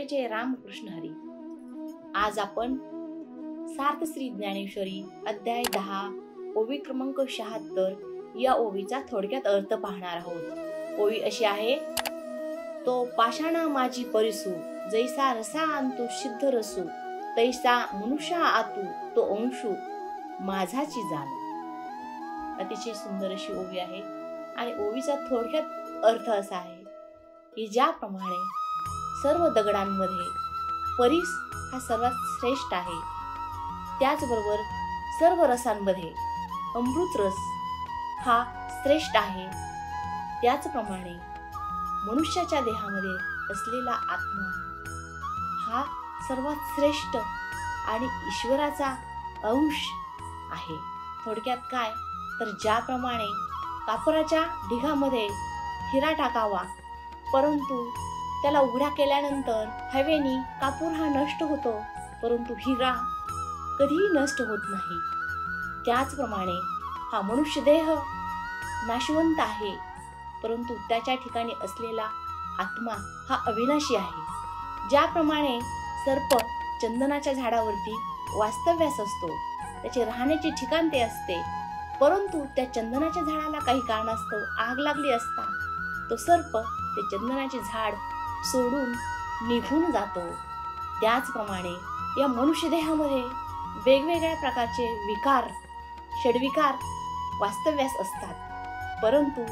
जय रामकृष्ण हरी। आज आपण सार्थ श्री ज्ञानेश्वरी अध्याय 10 ओवी क्रमांक 76 या ओवीचा थोडक्यात अर्थ पाहणार आहोत। ओवी अशी आहे, तो पाषाणा माझी परिसू, जैसा रसा अंतु सिद्ध रसू, तैसा मनुष्या आतू तो अंशू माझाची जाणू। अतिशय सुंदर अशी ओवी आहे आणि ओवीचा थोडक्यात अर्थ असा आहे की ज्याप्रमाणे सर्व दगडांमध्ये परीस हा सर्वात श्रेष्ठ आहे, त्याचबरोबर सर्व रसांमध्ये अमृत रस हा श्रेष्ठ आहे, त्याचप्रमाणे मनुष्याच्या देहामध्ये असलेला आत्मा हा सर्वात श्रेष्ठ आणि ईश्वराचा अंश आहे। थोडक्यात काय तर ज्याप्रमाणे कापराच्या ढिगामध्ये हिरा टाकावा, परंतु त्याला उघडा केल्यानंतर हवेने कापूर हा नष्ट होतो, परंतु हिरा कधीही नष्ट होत नाही। त्याचप्रमाणे हा मनुष्य देह नाशवंत आहे, परंतु त्याच्या ठिकाणी असलेला आत्मा हा अविनाशी आहे। ज्याप्रमाणे सर्प चंदनाच्या झाडावरती वास्तव्यास असतो, त्याचे राहण्याचे ठिकाण ते असते, परंतु त्या चंदनाच्या झाडाला काही कारणास्तव आग लागली असता तो सर्प ते चंदनाचे झाड सोडून निघून जातो। त्याचप्रमाणे या मनुष्य देहामध्ये वेगवेगळ्या प्रकारचे विकार, षड्विकार वास्तव्यास असतात, परंतु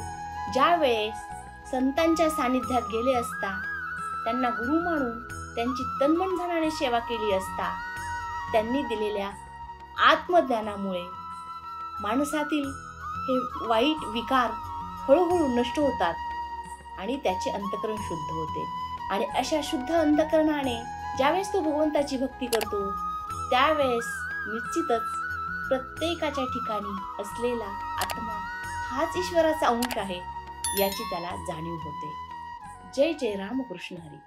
ज्या वेळेस संतांच्या सानिध्यात गेले असता, त्यांना गुरु मानून त्यांची तन्मन धनाने सेवा केली असता, त्यांनी दिलेल्या आत्मज्ञानामुळे माणसातील हे वाईट विकार हळूहळू नष्ट होतात आणि त्याचे अंतःकरण शुद्ध होते। आणि अशा शुद्ध अंतःकरणाने ज्यावेळेस तो भगवंताची भक्ती करतो, त्यावेळेस निश्चितच प्रत्येकाच्या ठिकाणी असलेला आत्मा हाच ईश्वराचा अंश आहे याची त्याला जाणीव होते। जय जय रामकृष्ण हरी।